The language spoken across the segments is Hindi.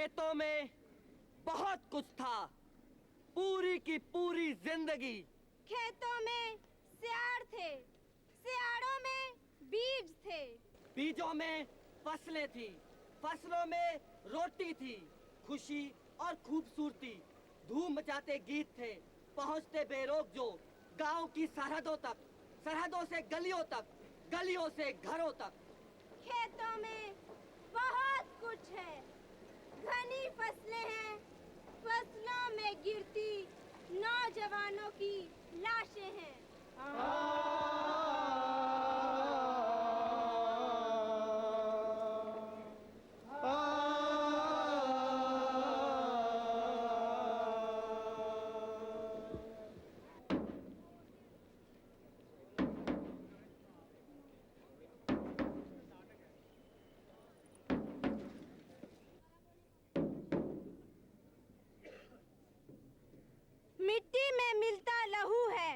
खेतों में बहुत कुछ था, पूरी की पूरी जिंदगी। खेतों में सियाड़ थे, सियाड़ों में बीज थे, बीजों में फसलें थी, फसलों में रोटी थी, खुशी और खूबसूरती। धूम मचाते गीत थे, पहुंचते बेरोक जो गांव की सरहदों तक, सरहदों से गलियों तक, गलियों से घरों तक। खेतों में बहुत कुछ है, घनी फसलें हैं, फसलों में गिरती नौजवानों की लाशें हैं। मिट्टी में मिलता लहू है,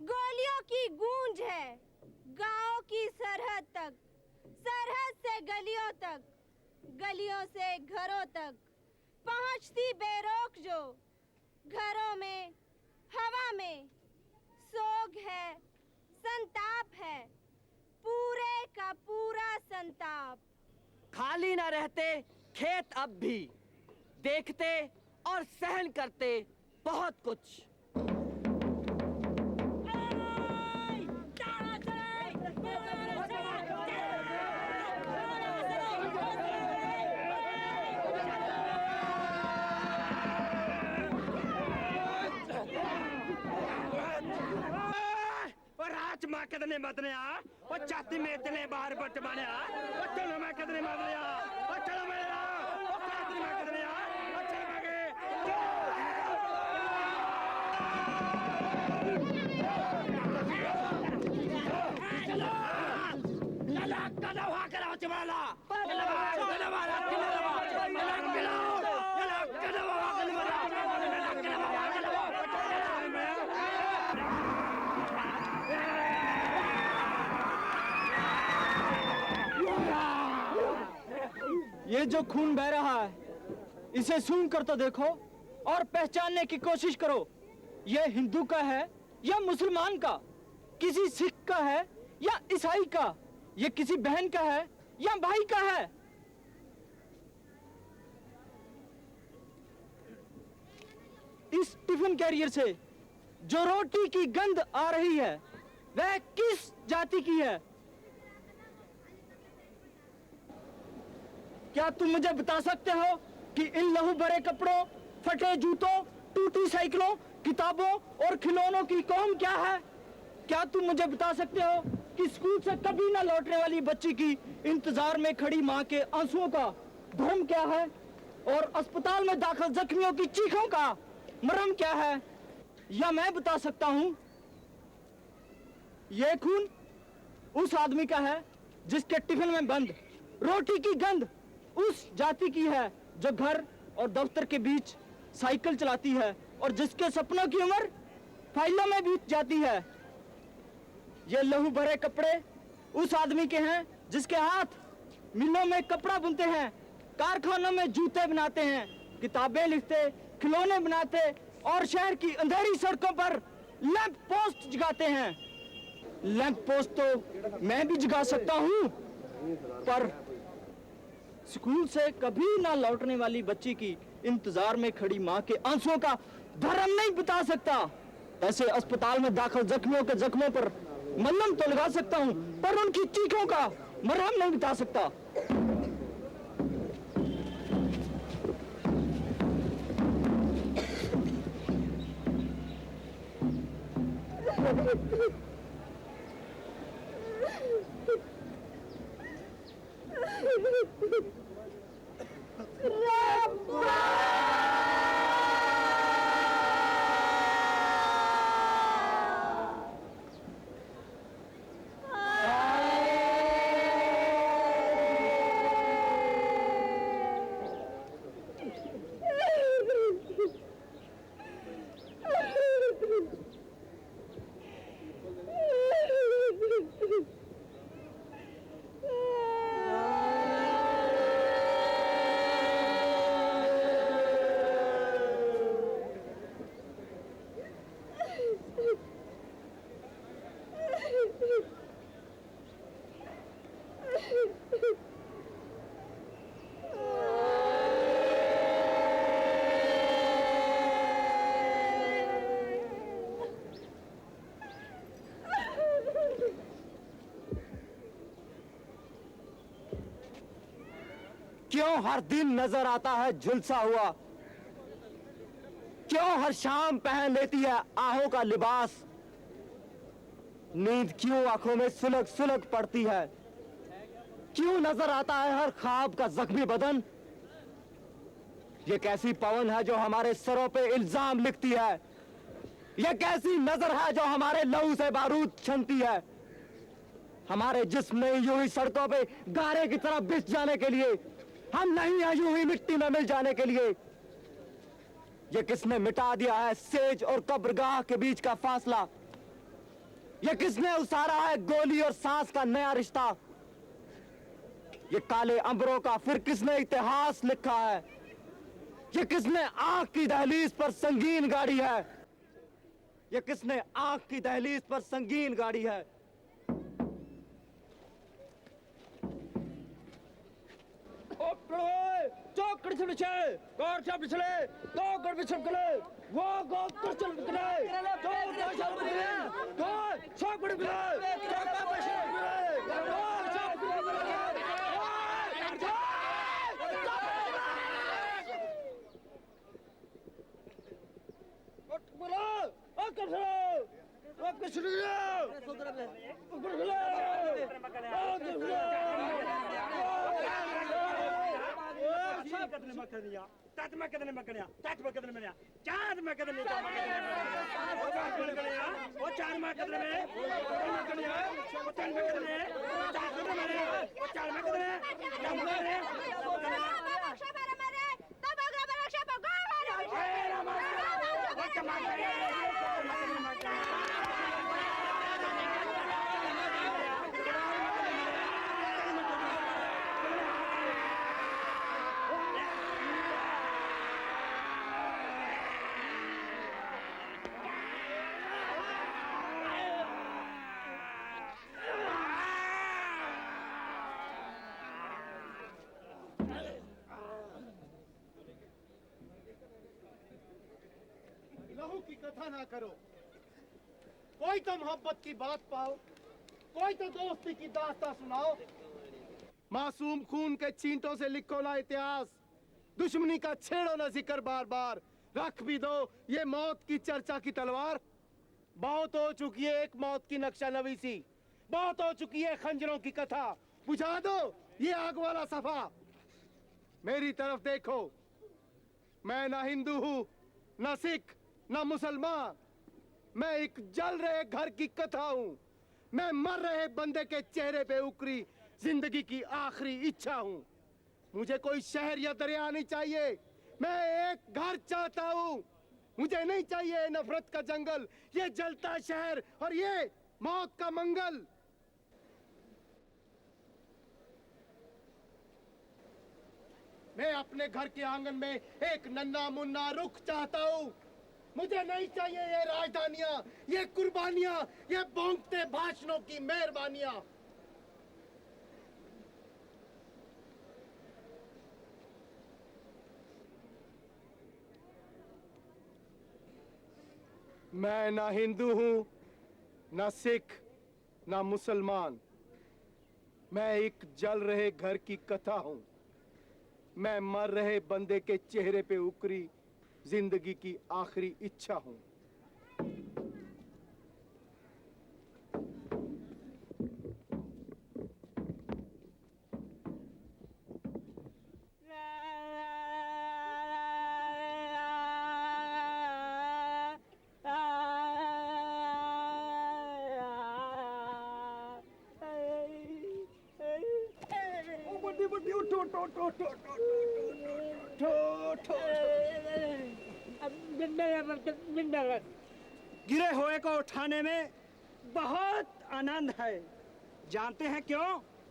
गोलियों की गूंज है, गांव की सरहद तक, सरहद से गलियों तक, गलियों से घरों तक पहुंचती बेरोक जो घरों में, हवा में सोग है, संताप है, पूरे का पूरा संताप। खाली ना रहते खेत अब भी, देखते और सहन करते बहुत कुछ। राजमा कितने बदने आ, वो छाती में इतने बाहर बट बने आ, वो चलो मैं कितने बदने आ, वो चलो मैं आ, वो छाती में कितने आ, वो चलो मैं के चलो चलो कदम हुआ करो चमाला चलो चलो मारा चलो ये जो खून बह रहा है, इसे सूंघ कर तो देखो और पहचानने की कोशिश करो। ये हिंदू का है या मुसलमान का, किसी सिख का है या ईसाई का, ये किसी बहन का है या भाई का है। इस टिफिन कैरियर से जो रोटी की गंध आ रही है, वह किस जाति की है? क्या तुम मुझे बता सकते हो कि इन लहू भरे कपड़ों, फटे जूतों, टूटी साइकिलों, किताबों और खिलौनों की कौम क्या है? क्या तुम मुझे बता सकते हो कि स्कूल से कभी ना लौटने वाली बच्ची की इंतजार में खड़ी माँ के आंसुओं का धर्म क्या है? और अस्पताल में दाखिल जख्मियों की चीखों का मरहम क्या है? या मैं बता सकता हूँ, यह खून उस आदमी का है जिसके टिफिन में बंद रोटी की गंध उस जाति की है जो घर और दफ्तर के बीच साइकिल चलाती है और जिसके सपनों की उम्र फाइलों में बीत जाती है। ये लहू भरे कपड़े उस आदमी के हैं जिसके हाथ मिलों में कपड़ा बुनते हैं, कारखानों में जूते बनाते हैं, किताबें लिखते, खिलौने बनाते और शहर की अंधेरी सड़कों पर लैंप पोस्ट जगाते हैं। लैंप पोस्ट तो मैं भी जगा सकता हूँ, पर स्कूल से कभी ना लौटने वाली बच्ची की इंतजार में खड़ी माँ के आंसुओं का धर्म नहीं बता सकता। ऐसे अस्पताल में दाखिल जख्मियों के जख्मों पर मलहम तो लगा सकता हूँ, पर उनकी चीखों का मरहम नहीं बता सकता। क्यों हर दिन नजर आता है झुलसा हुआ? क्यों हर शाम पहन लेती है आहों का लिबास? नींद क्यों आंखों में सुलग सुलग पड़ती है? क्यों नजर आता है हर ख्वाब का जख्मी बदन? ये कैसी पवन है जो हमारे सरों पे इल्जाम लिखती है? ये कैसी नजर है जो हमारे लहू से बारूद छनती है? हमारे जिस्म नहीं यूं ही सड़कों पे गारे की तरह बिछ जाने के लिए, हम नहीं है यूं ही मिट्टी में मिल जाने के लिए। ये किसने मिटा दिया है सेज और कब्रगाह के बीच का फासला? ये किसने उसारा है गोली और सांस का नया रिश्ता? ये काले अंबरों का फिर किसने इतिहास लिखा है? ये किसने आंख की दहलीज पर संगीन गाड़ी है? ये किसने आंख की दहलीज पर संगीन गाड़ी है? चौकड़ से बिछे गौर से बिछले दो गढ़ बिछप गले वो गौर कर चल बिछले दो गौर से बिछले दो चौकड़ बिछले चौकड़ बिछले दो चौकड़ बिछले उठ बोलो ओ कर सो ओ कुछ नहीं ऊपर गले कदने मकनिया तात में कदने मकनिया तात में कदने मकनिया चार में कदने तात में कदने वो चार में कदने में मकनिया वो तीन में कदने चार कदने में वो चार में कदने चार में कदने रक्षा पर मेरे तब अगर रक्षा पर गाँव वो कमाल है लहू की कथा ना करो, कोई तो मोहब्बत की बात पाओ, कोई तो दोस्ती की दास्तां सुनाओ। मासूम खून के छींटों से लिखो ना इतिहास, दुश्मनी का छेड़ो ना जिक्र बार बार, रख भी दो ये मौत की चर्चा की तलवार। बहुत हो चुकी है एक मौत की नक्शा नवीसी, बहुत हो चुकी है खंजरों की कथा, बुझा दो ये आग वाला सफा। मेरी तरफ देखो, मैं ना हिंदू हूँ ना सिख ना मुसलमान, मैं एक जल रहे घर की कथा हूँ। मैं मर रहे बंदे के चेहरे पे उकरी जिंदगी की आखिरी इच्छा हूँ। मुझे कोई शहर या दरिया नहीं चाहिए, मैं एक घर चाहता हूँ। मुझे नहीं चाहिए नफरत का जंगल, ये जलता शहर और ये मौत का मंगल। मैं अपने घर के आंगन में एक नन्हा मुन्ना रुख चाहता हूँ। मुझे नहीं चाहिए ये राजधानियां, ये कुर्बानियां, ये भौंकते भाषणों की मेहरबानियां। मैं ना हिंदू हूं, ना सिख, ना मुसलमान, मैं एक जल रहे घर की कथा हूं। मैं मर रहे बंदे के चेहरे पे उकरी जिंदगी की आखिरी इच्छा हूं। गिरे हुए को उठाने में बहुत आनंद है। जानते हैं क्यों?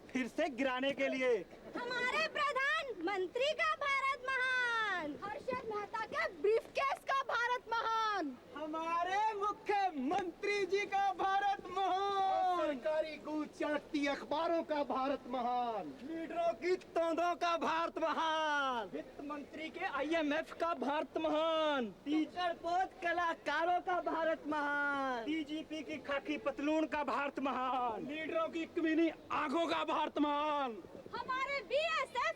फिर से गिराने के लिए। हमारे प्रधानमंत्री का भारत महान, हर्षद मेहता के ब्रीफकेस का भारत महान, हमारे मुख्यमंत्री जी का भारत महान, सरकारी गूंज चाटती अखबारों का भारत महान, लीडरों की तोंदों का भारत महान, वित्त मंत्री के IMF का भारत महान, टीचर पोत कलाकारों का भारत महान, DGP की खाकी पतलून का भारत महान, लीडरों की कमीनी आंखों का भारत महान, हमारे BSF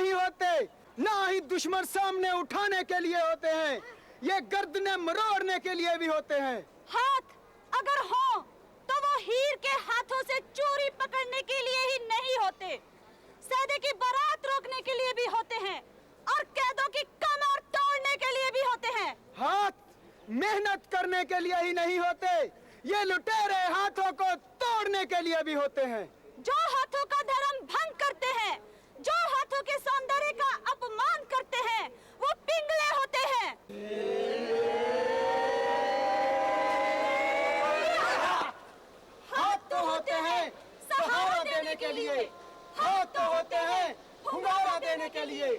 नहीं होते, ना ही दुश्मन सामने उठाने के लिए होते हैं, ये गर्दनें मरोड़ने के लिए भी होते हैं। हाथ अगर हो तो वो हीर के हाथों से चोरी पकड़ने के लिए ही नहीं होते, सौदे की बारात रोकने के लिए भी होते हैं और कैदों की कमर तोड़ने के लिए भी होते हैं। हाथ मेहनत करने के लिए ही नहीं होते, ये लुटेरे हाथों को तोड़ने के लिए भी होते हैं। जो हाथों का धर्म भंग करते हैं, जो हाथों के सौंदर्य का अपमान करते हैं, वो पिंगले होते हैं। हाथ तो होते हैं सहारा देने के लिए, हाथ तो होते हैं हुंगारा देने के लिए।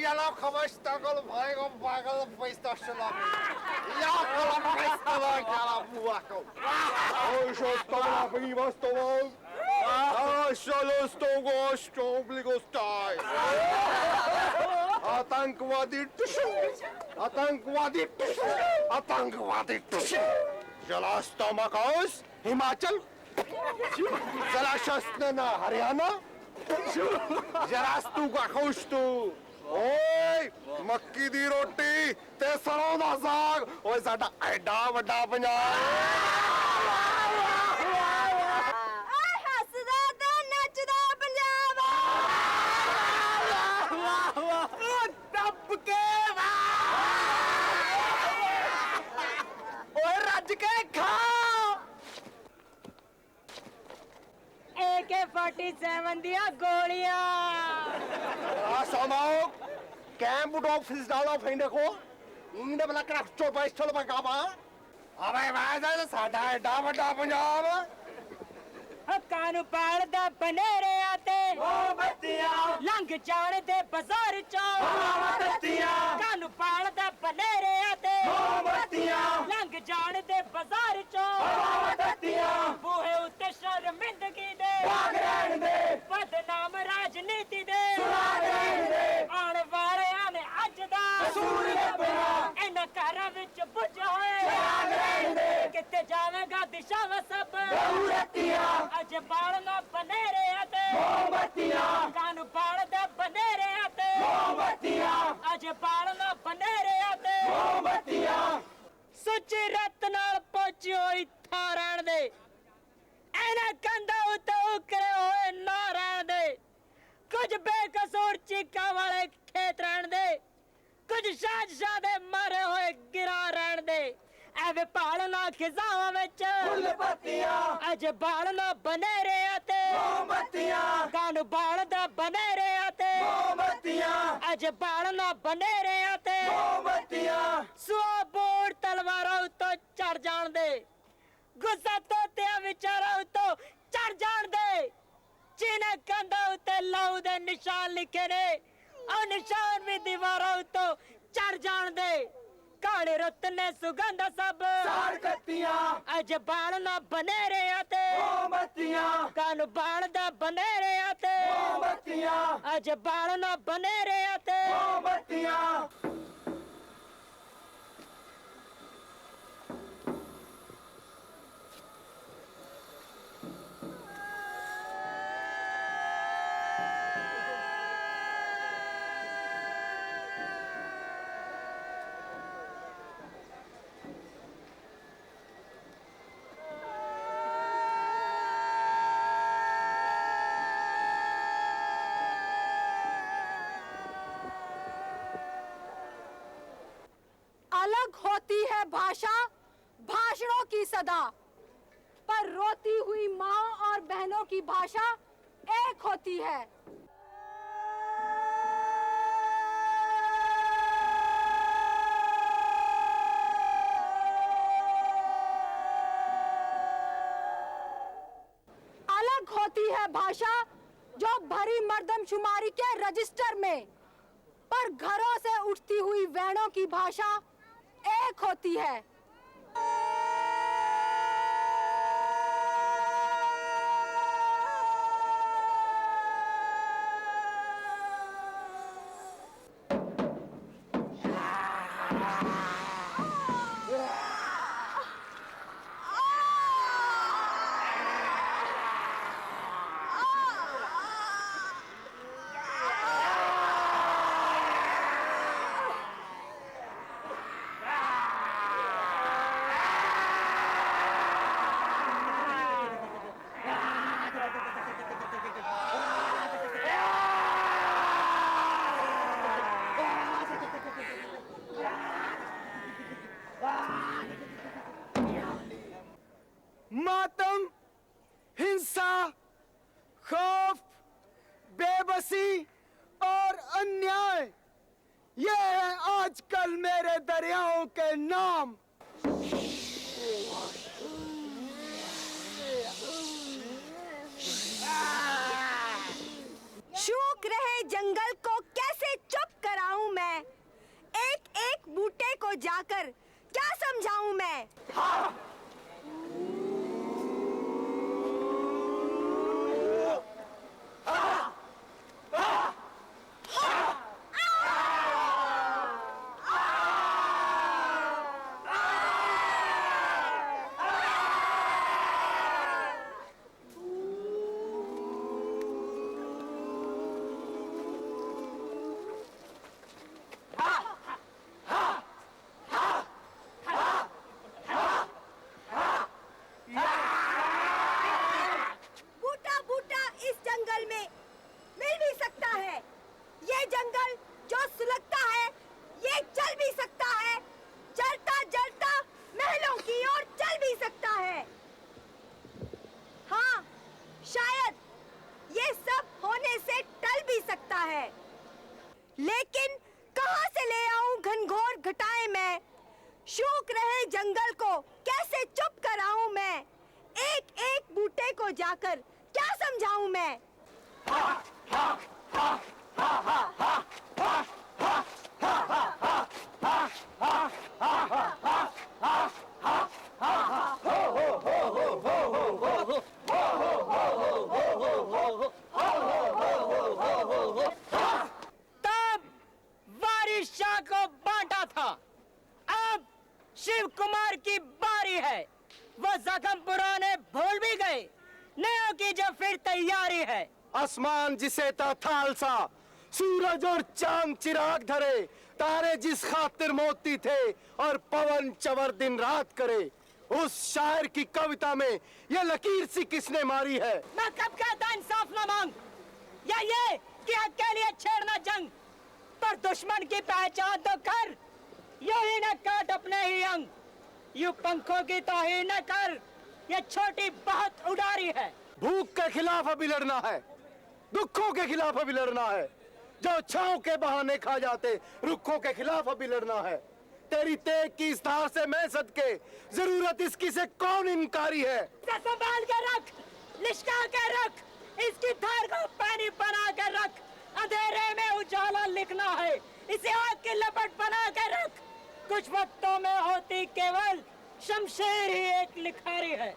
Ja, nou gaan we stakkel bij op bagel op feestdagselaar. Ja, gaan we feestdagselaar, gaan we wakken. Oh, zo stakkel op hier was toch wel. Ah, zo stakkel, stakkel stai. आतंकवादी आतंकवादी आतंकवादी जलास्तोमकोस हिमाचल जलाशस्तना हरियाणा जरास्तू का खुशतू ओए मक्की दी रोटी ते सरों दा साग ओए साडा एडा वड्डा पंजाब हसदा ते नचदा पंजाब दब के ओए रज के खा। AK-47 दिया गोलियां। Asomau, कैंप डॉग फिस डालो फेंडे को, इंगने बला क्राफ्ट चो पाइस चलो बकाबा, अबे वाज़ साडा एडा वड्डा पंजाब, कानू पाल दा बनेरे आते, मोमबत्तियां लंघ जान दे बाजार चो, मोमबत्तियां कानू पाल दा बनेरे आते, मोमबत्तियां लंघ जान दे बाजार चो, मोमबत्तियां बूहे उत्ते शर्मिंदगी दे, भाग रहने दे, बदनाम राजनीति दे, सुना रहने दे, आने वाले आने अज दा, कसूर लभना, इन्हां घरां विच बुझ होए, भाग रहने दे, किते जावेगा दिशा व सब, बहुरत्तियां अज बाल ना बनेरे आते, मोमबत्तियां कानू पाल दा बनेरे आते, मोमबत्तियां अज बाल ना बनेरे आते, मोमबत्तियां सुची रत नाल पहुंची होई था रहन दे, इन्हां कंधां उत्ते उकरे होए ना रहन दे, कुछ बेकसूर चीका वाले खेत रहन दे, कुछ शादशाह दे मारे होए गिरा रहन दे, एवे पालना खिजावां विच फुलपत्तियां अज बाल ना बनेरे आते, मोमबत्तियां कानू बाल दा बनेरे आते, मोमबत्तियां अज बाल ना बनेरे आते, मोमबत्तियां सुआ बोर तलवारां उत्तों चढ़ जान दे, गुस्सा तोतिया विचारा उत्तों चढ़ जान दे, जिन्हें कंधा उत्ते लहू दे निशान लिखे ने, और निशान भी दीवारां उत्तों चढ़ जान दे, काले रुत ने सुगंध सब साड़कत्तियां अज बाल ना बनेरे आते, मोमबत्तियां कानू बाल दा बनेरे आते, मोमबत्तियां अज बाल ना बनेरे आते, मोमबत्तियां अलग होती है भाषा भाषणों की सदा, पर रोती हुई माँ और बहनों की भाषा एक होती है। अलग होती है भाषा जो भरी मर्दमशुमारी के रजिस्टर में, पर घरों से उठती हुई वैनों की भाषा एक होती है। बेबसी और अन्याय, ये है आजकल मेरे दरियाओं के नाम। शूक रहे जंगल को कैसे चुप कराऊं मैं, एक एक बूटे को जाकर क्या समझाऊं मैं। बूटा बूटा इस जंगल में मिल भी सकता है, ये जंगल जो सुलगता है ये चल भी सकता है, जलता जलता महलों की ओर चल भी सकता है। हाँ, शायद ये सब होने से टल भी सकता है, लेकिन कहाँ से ले आऊं घनघोर घटाएं मैं, शूक रहे जंगल को कैसे चुप कराऊं मैं, एक एक बूटे को जाकर क्या समझाऊं मैं। तब वारिस शाह को बांटा था, अब शिव कुमार की बारी है। वो जख्म पुराने भूल भी गए, नयों की जो फिर तैयारी है। आसमान जिसे था थालसा, सूरज और चांद चिराग धरे, तारे जिस खातिर मोती थे और पवन चवर दिन रात करे, उस शायर की कविता में ये लकीर सी किसने मारी है। मैं कब कहता इंसाफ न मांग, या ये कि हक के लिए छेड़ना जंग, पर दुश्मन की पहचान तो कर, यूं ही न काट अपने ही अंग, यूं पंखों की तौहीन न कर, ये छोटी बहुत उडारी है। भूख के खिलाफ अभी लड़ना है, दुखों के खिलाफ अभी लड़ना है, जो छांव के बहाने खा जाते रुखों के खिलाफ अभी लड़ना है। तेरी तेग की इस धार से मैं सदके, जरूरत इसकी से कौन इनकारी है। संभाल के रख, लिशका के रख, इसकी धार को पानी बना के रख, अंधेरे में उजाला लिखना है, इसे आग की लपट बना के रख। कुछ वक्तों में होती केवल शमशेर ही एक लिखारी है।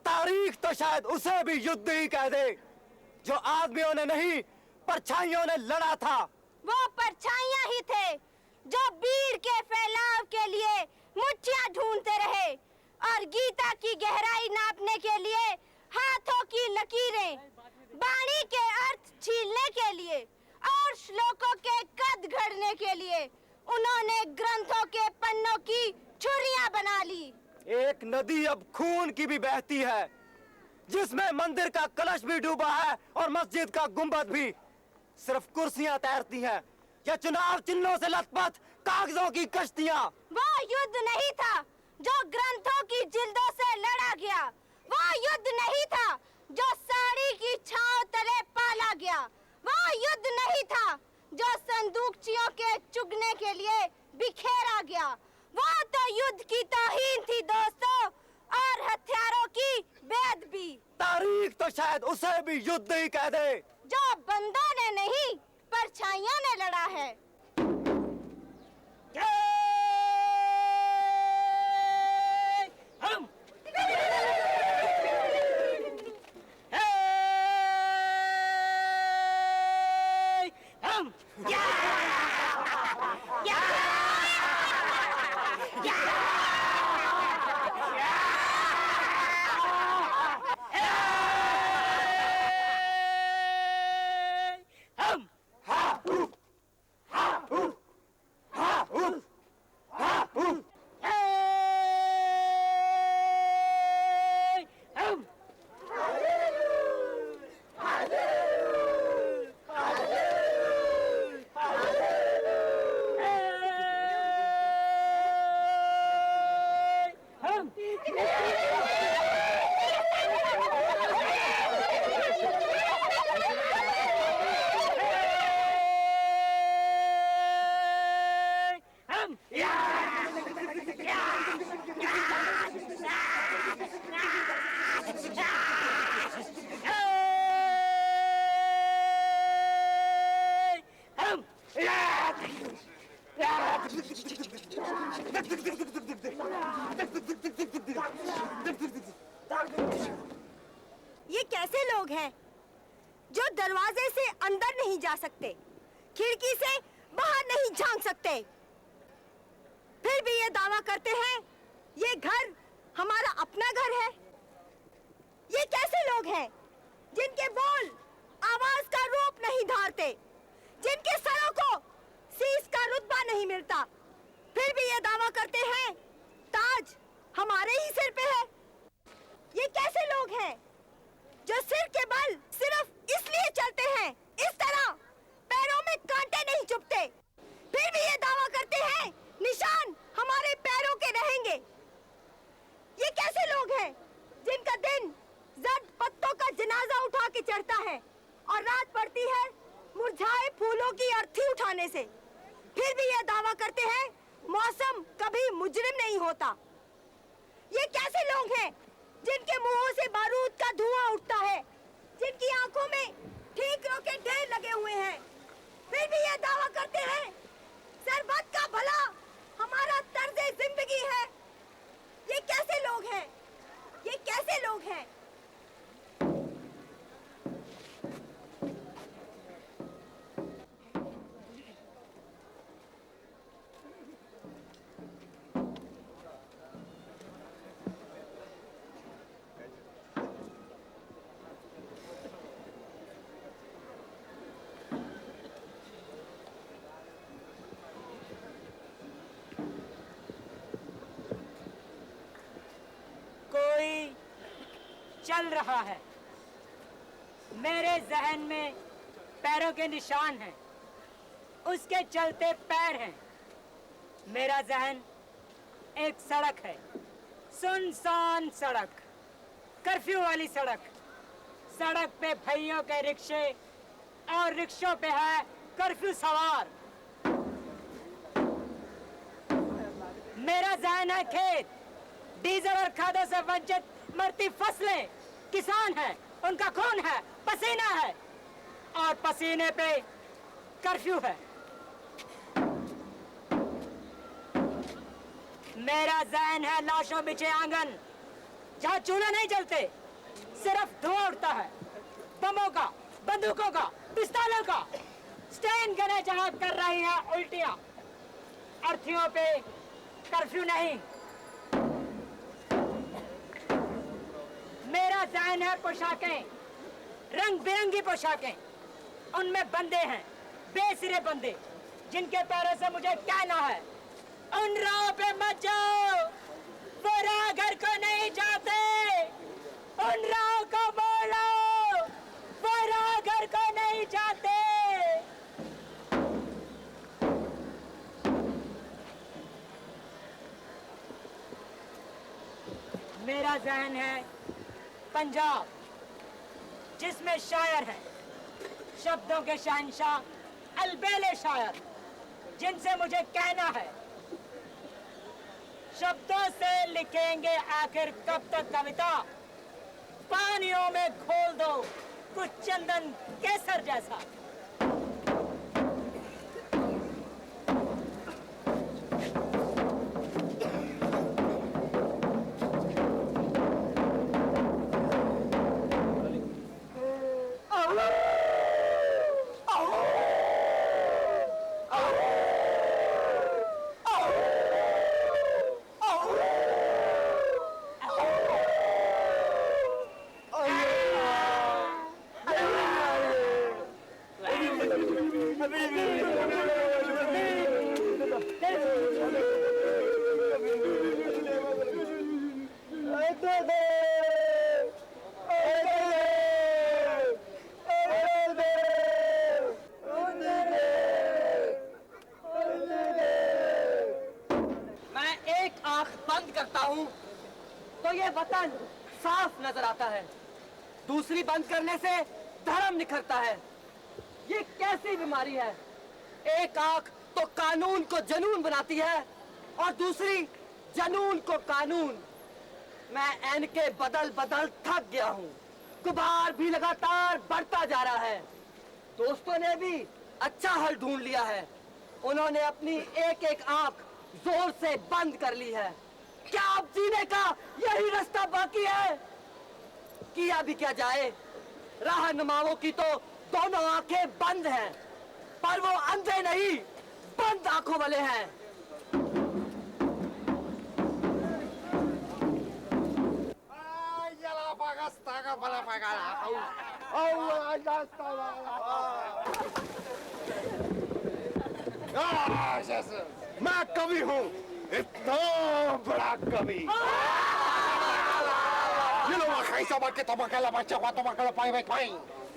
तारीख तो शायद उसे भी युद्ध ही कह दे, जो आदमियों ने नहीं परछाइयों ने लड़ा था। वो परछाइयां ही थे जो भीड़ के फैलाव के लिए मुठ्ठियां ढूंढते रहे और गीता की गहराई नापने के लिए हाथों की लकीरें, बाणी के अर्थ छीलने के लिए और श्लोकों के कद घड़ने के लिए उन्होंने ग्रंथों के पन्नों की छुरियां बना ली। एक नदी अब खून की भी बहती है, जिसमें मंदिर का कलश भी डूबा है और मस्जिद का गुंबद भी। सिर्फ कुर्सियां तैरती हैं या चुनाव चिन्हों से लथपथ कागजों की कश्तियां। वो युद्ध नहीं था जो ग्रंथों की जिल्दों से लड़ा गया, वो युद्ध नहीं था जो साड़ी की छांव तले पाला गया, वो युद्ध नहीं था जो संदूकचियों के चुगने के लिए बिखेरा गया। वो तो युद्ध की तौहीन थी दोस्तों, और हथियारों की बेअदबी। तारीख तो शायद उसे भी युद्ध ही कह दे, जो बंदों ने नहीं परछाइयों ने लड़ा है। हम हम ये कैसे लोग हैं जो दरवाजे से अंदर नहीं जा सकते, खिड़की से बाहर नहीं झांक सकते, फिर भी ये दावा करते हैं ये घर हमारा अपना घर है। ये कैसे लोग हैं जिनके बोल आवाज का रूप नहीं धारते, जिनके सरों को शीश का रुतबा नहीं मिलता, फिर भी ये दावा करते हैं ताज हमारे ही सिर पे है। ये कैसे लोग हैं जो सिर के बल सिर्फ इसलिए चलते हैं इस तरह पैरों में कांटे नहीं चुभते, फिर भी ये दावा करते हैं निशान हमारे पैरों के रहेंगे। ये कैसे लोग हैं जिनका दिन जर्द पत्तों का जनाजा उठा के चढ़ता है और रात पड़ती है मुरझाए फूलों की अर्थी उठाने से, फिर भी ये दावा करते हैं मौसम कभी मुजरिम नहीं होता। ये कैसे लोग हैं जिनके मुंहों से बारूद का धुआं उठता है, जिनकी आंखों में ठीकरों के ढेर लगे हुए हैं, फिर भी ये दावा करते हैं सरबत का भला हमारा तर्ज़े जिंदगी है। ये कैसे लोग हैं, ये कैसे लोग हैं? कोई चल रहा है, मेरे जहन में पैरों के निशान हैं, उसके चलते पैर हैं। मेरा जहन एक सड़क है, सुनसान सड़क, कर्फ्यू वाली सड़क। सड़क पे भैयों के रिक्शे और रिक्शों पे है कर्फ्यू सवार। मेरा जहन है खेत, डीजल और खादों से वंचित मरती फसलें, किसान हैं, उनका खून है, पसीना है, और पसीने पे कर्फ्यू है। मेरा जहन है लाशों बिछे आंगन, जहाँ चूल्हे नहीं जलते, सिर्फ धुआं उठता है, बमों का, बंदूकों का, पिस्तौलों का। स्टेन गने जहाँ कर रही हैं उल्टियां, अर्थियों पे कर्फ्यू नहीं। मेरा जहन है पोशाकें, रंग बिरंगी पोशाकें, उनमें बंदे हैं, बेसिरे बंदे, जिनके पैरों से मुझे कहना है उन राहों पे मत जाओ, वो राह घर को नहीं जाते, उन राहों को बोलो, वो राह घर को नहीं जाते। मेरा जहन है पंजाब, जिसमें शायर हैं, शब्दों के शहंशाह अलबेले शायर, जिनसे मुझे कहना है शब्दों से लिखेंगे आखिर कब तक कविता, पानियों में घोल दो कुछ चंदन केसर जैसा। तो ये वतन साफ नजर आता है, दूसरी बंद करने से धर्म निखरता है। ये कैसी बीमारी है, एक आंख तो कानून को जनून बनाती है और दूसरी जनून को कानून। मैं ऐनके बदल बदल थक गया हूँ, गुबार भी लगातार बढ़ता जा रहा है। दोस्तों ने भी अच्छा हल ढूंढ लिया है, उन्होंने अपनी एक एक आंख जोर से बंद कर ली है। क्या अब जीने का यही रास्ता बाकी है? किया भी क्या जाए, रहनुमाओं की तो दोनों आंखें बंद हैं, पर वो अंधे नहीं, बंद आंखों वाले हैं। मैं कवि हूँ, इतना बड़ा कवि।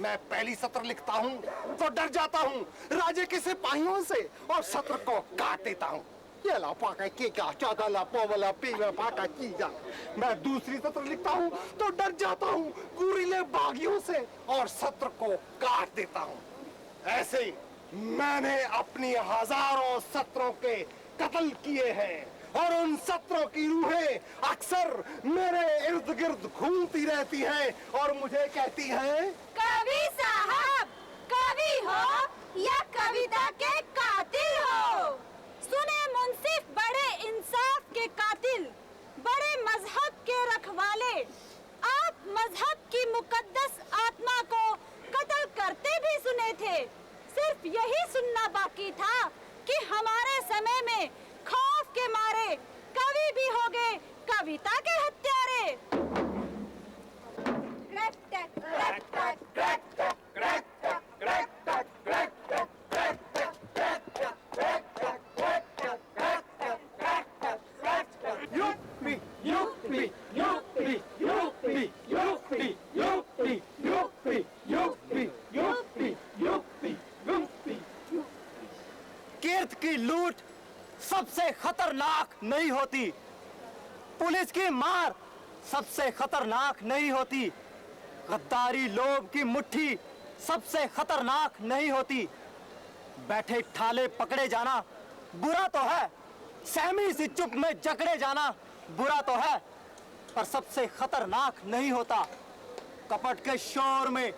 मैं पहली सत्र लिखता हूँ तो डर जाता हूँ राजे के सिपाहियों से और सत्र को काट देता हूँ। मैं दूसरी सत्र लिखता हूँ तो डर जाता हूँ गुरीले बागियों से और सत्र को काट देता हूँ। ऐसे ही मैंने अपनी हजारों सत्रों के कत्ल किए हैं और उन सत्रों की रूहें अक्सर मेरे इर्द गिर्द घूमती रहती हैं और मुझे कहती हैं, कवि साहब, कवि हो या कविता के कातिल हो। सुने मुंसिफ बड़े इंसाफ के कातिल, बड़े मजहब के रखवाले, आप मजहब की मुकद्दस आत्मा को कत्ल करते भी सुने थे। सिर्फ यही सुनना बाकी था कि हमारे समय में खौफ के मारे कवि भी हो गए कविता के हत्यारे। कीर्त की लूट सबसे खतरनाक नहीं होती, पुलिस की मार सबसे खतरनाक नहीं होती, गद्दारी लोभ की मुट्ठी सबसे खतरनाक नहीं होती। बैठे ठाले पकड़े जाना बुरा तो है, सहमी सी चुप में जकड़े जाना बुरा तो है, पर सबसे खतरनाक नहीं होता। कपट के शोर में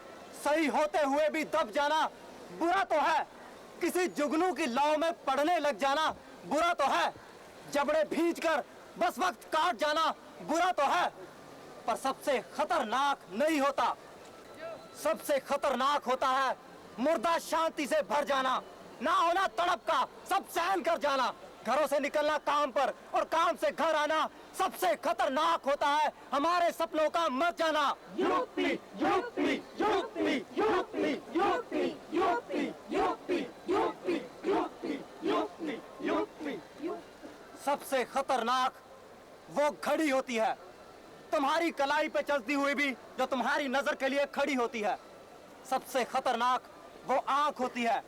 सही होते हुए भी दब जाना बुरा तो है, किसी जुगनू की लौ में पड़ने लग जाना बुरा तो है, जबड़े भींच कर बस वक्त काट जाना बुरा तो है, पर सबसे खतरनाक नहीं होता। सबसे खतरनाक होता है मुर्दा शांति से भर जाना, ना होना तड़प का, सब सहन कर जाना, घरों से निकलना काम पर और काम से घर आना सबसे खतरनाक होता है हमारे सपनों का मत जाना। UP UP UP UP UP UP UP UP UP UP UP. सबसे खतरनाक वो घड़ी होती है तुम्हारी कलाई पे चलती हुई भी जो तुम्हारी नजर के लिए खड़ी होती है। सबसे खतरनाक वो आंख होती है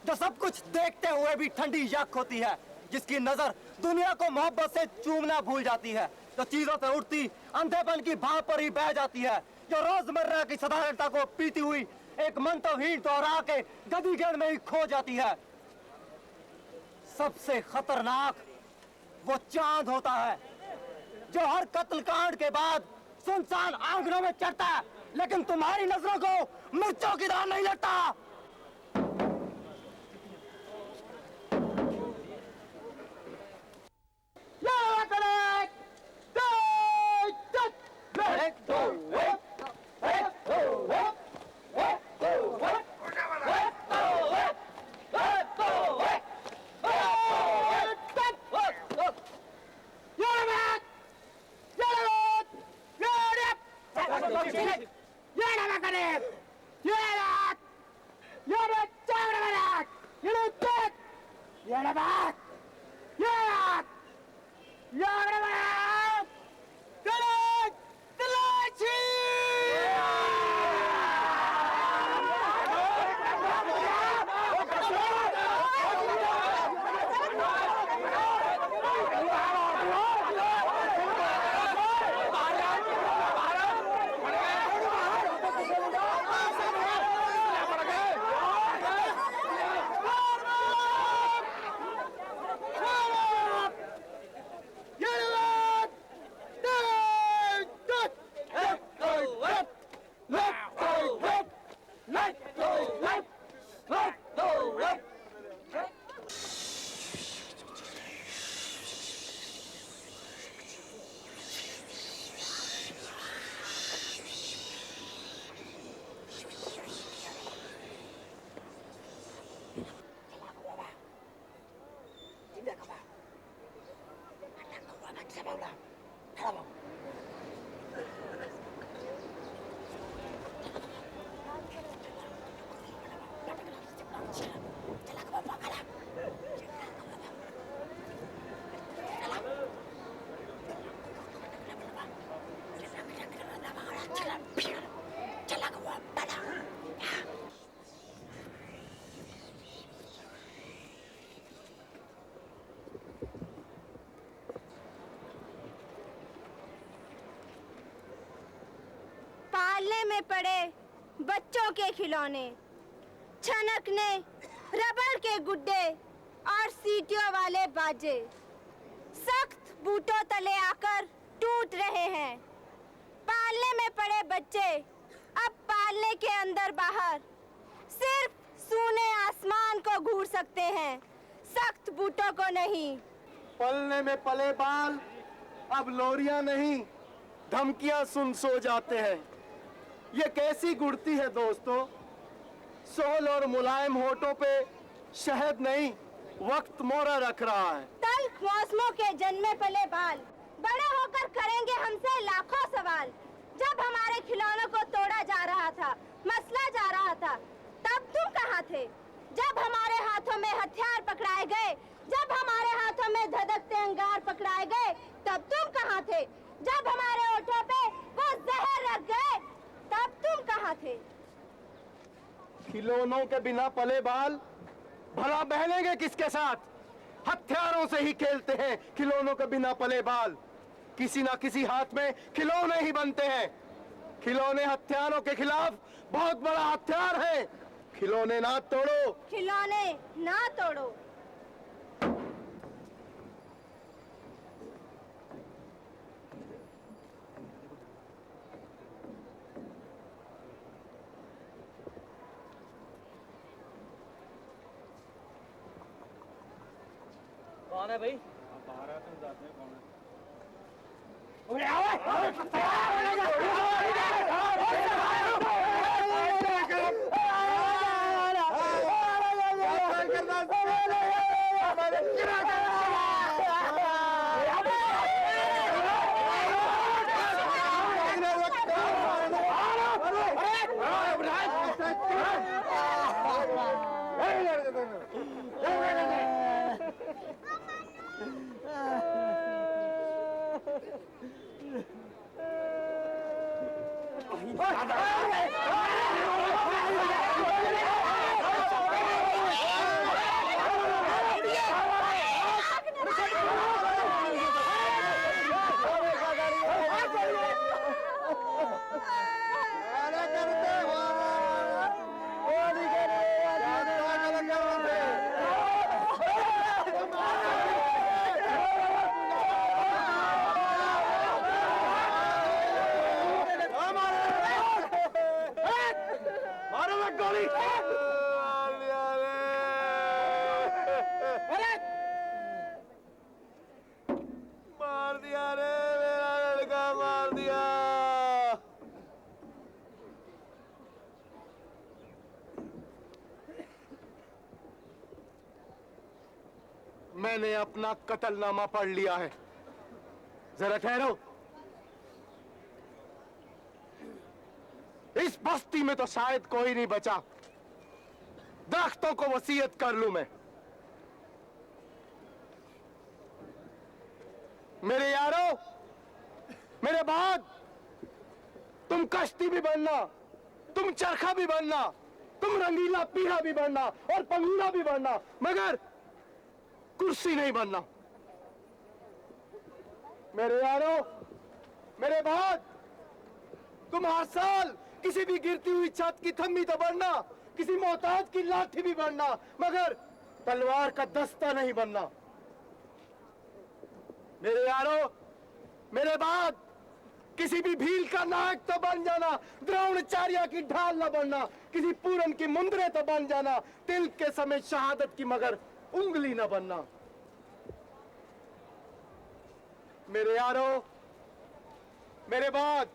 जो सब कुछ देखते हुए भी ठंडी यक होती है, जिसकी नजर दुनिया को मोहब्बत से चूमना भूल जाती है, जो चीजों से उठती अंधेपन की भाव पर ही बह जाती है, जो रोजमर्रा की साधारणता को पीती हुई एक मंतवहीन दोहरा के गदीगढ़ में ही खो जाती है। सबसे खतरनाक वो चांद होता है जो हर कत्ल कांड के बाद सुनसान आंगनों में चढ़ता है, लेकिन तुम्हारी नजरों को मिर्चों की तरह नहीं लगता। में पड़े बच्चों के खिलौने, छनकने रबड़ के गुड्डे और सीटियों वाले बाजे सख्त बूटों तले आकर टूट रहे हैं। पालने में पड़े बच्चे अब पालने के अंदर बाहर सिर्फ सूने आसमान को घूर सकते हैं, सख्त बूटों को नहीं। पलने में पले बाल अब लोरियां नहीं, धमकियां सुन सो जाते हैं। ये कैसी गुड़ती है दोस्तों, सोल और मुलायम होठों पे शहद नहीं, वक्त मोहरा रख रहा है। तल्ख मौसमों के जन्मे पले बाल बड़े होकर करेंगे हमसे लाखों सवाल। जब हमारे खिलौनों को तोड़ा जा रहा था, मसला जा रहा था, तब तुम कहाँ थे? जब हमारे हाथों में हथियार पकड़ाए गए, जब हमारे हाथों में धधकते अंगार पकड़ाए गए, तब तुम कहाँ थे? जब हमारे ओठों पे वो जहर रख गए, तब तुम कहाँ थे? खिलौनों के बिना पले बाल भला बहलेंगे किसके साथ? हथियारों से ही खेलते हैं खिलौनों के बिना पले बाल। किसी ना किसी हाथ में खिलौने ही बनते हैं। खिलौने हथियारों के खिलाफ बहुत बड़ा हथियार है। खिलौने ना तोड़ो, खिलौने ना तोड़ो। कौन है भाई? मार दिया रे, मेरा लड़का मार दिया। मैंने अपना कत्लनामा पढ़ लिया है। जरा ठहरो। इस बस्ती में तो शायद कोई नहीं बचा। दरख्तों को वसीयत कर लूं मैं। मेरे यारों, मेरे बाद तुम कश्ती भी बनना, तुम चरखा भी बनना, तुम रंगीला पीढ़ा भी बनना और पंगूड़ा भी बनना, मगर कुर्सी नहीं बनना। मेरे यारों, मेरे बाद तुम हर साल किसी भी गिरती हुई छत की थम्बी तो बनना, किसी मोहताज की लाठी भी बनना, मगर तलवार का दस्ता नहीं बनना। मेरे यारों, मेरे बाद किसी भी भील का नायक तो बन जाना, द्रोणाचार्य की ढाल न बनना, किसी पूरन की मुंदरे तो बन जाना, तिल के समय शहादत की मगर उंगली न बनना। मेरे यारों, मेरे बाद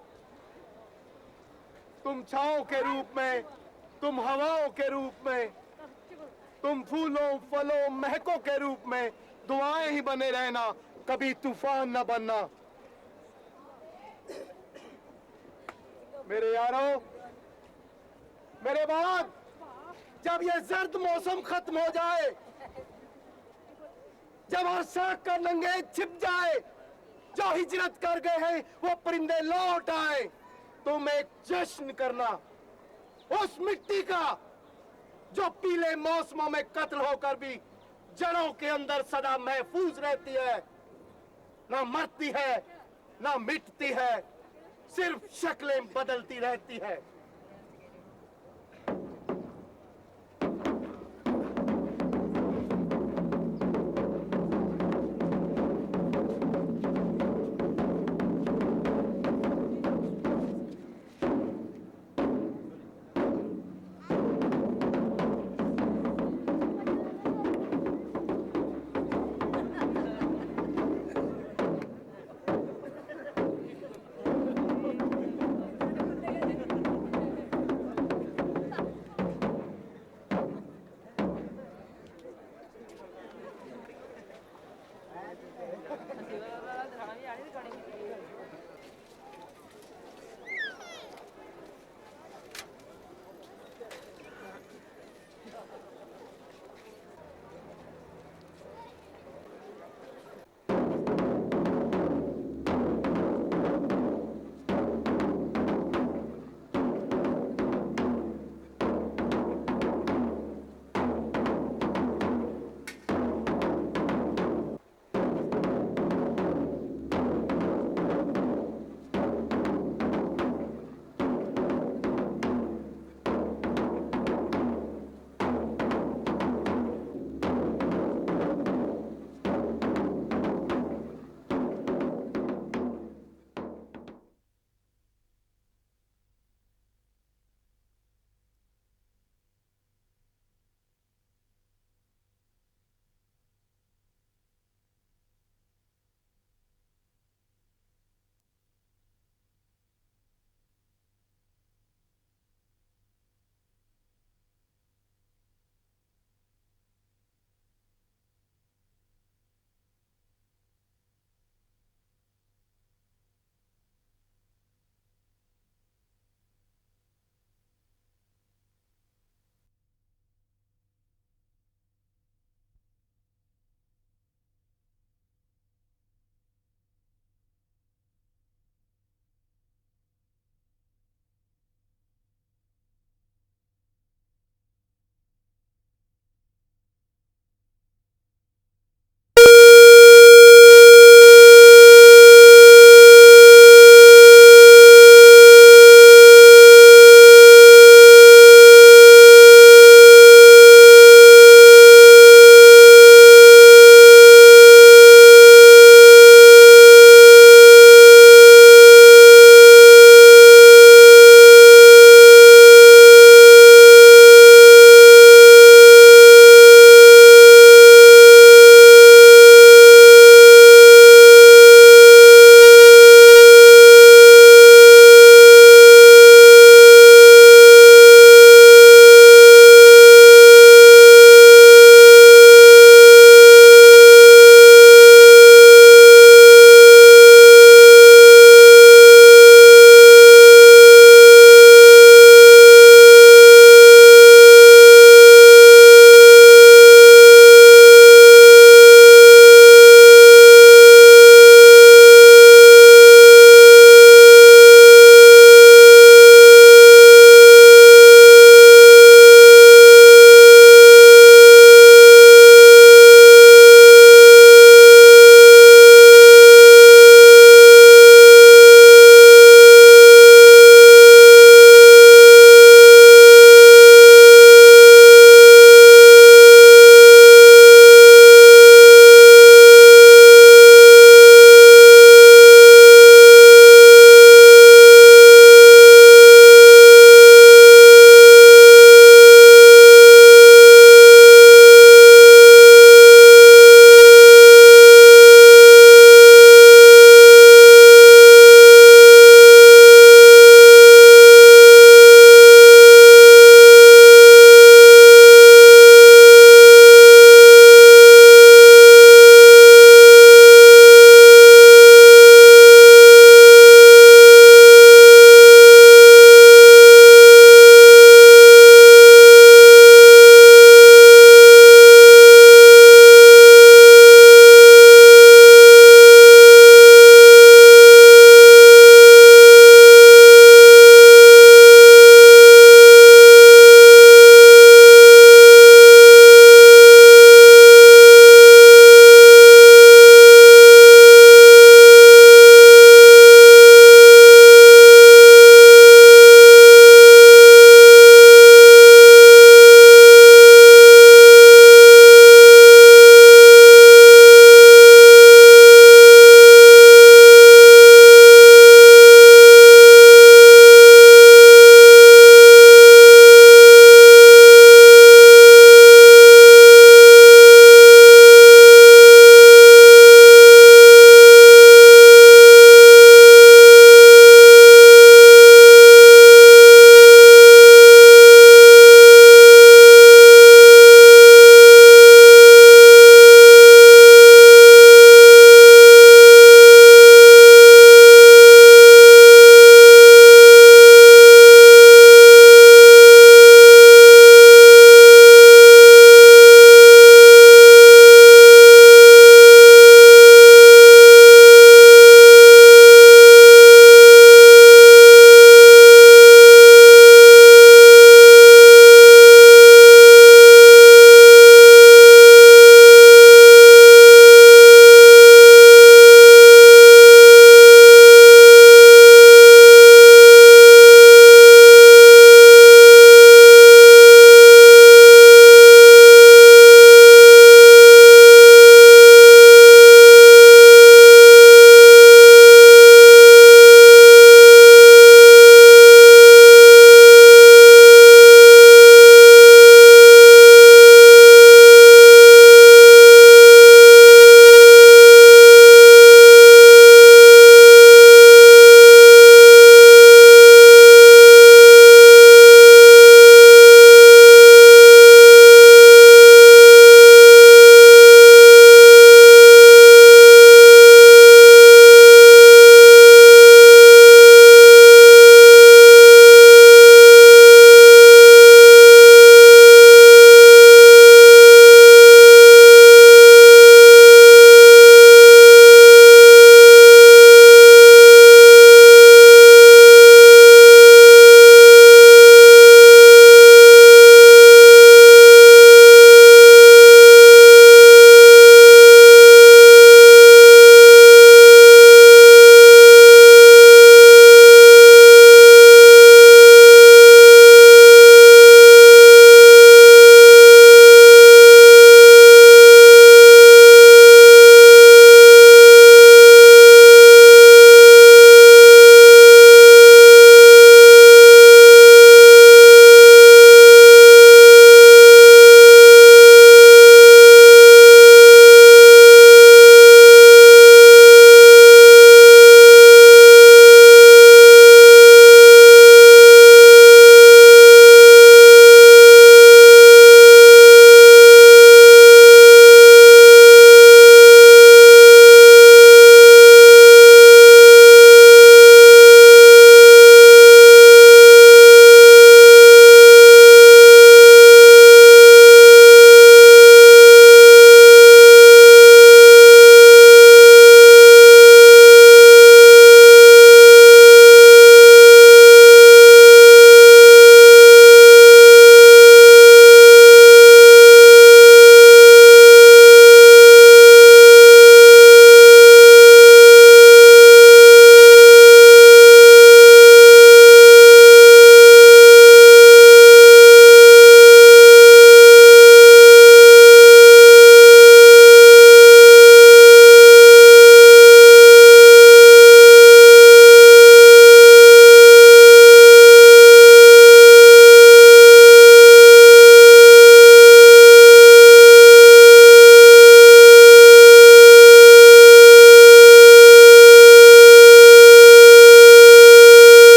तुम छाओं के रूप में, तुम हवाओं के रूप में, तुम फूलों फलों महकों के रूप में दुआएं ही बने रहना, कभी तूफान न बनना। मेरे यारों, मेरे बाद जब ये सर्द मौसम खत्म हो जाए, जब हर साख का नंगेज छिप जाए, जो हिजरत कर गए हैं वो परिंदे लौट आए, तुम एक जश्न करना उस मिट्टी का जो पीले मौसमों में कत्ल होकर भी जड़ों के अंदर सदा महफूज रहती है, ना मरती है ना मिटती है, सिर्फ शक्लें बदलती रहती है।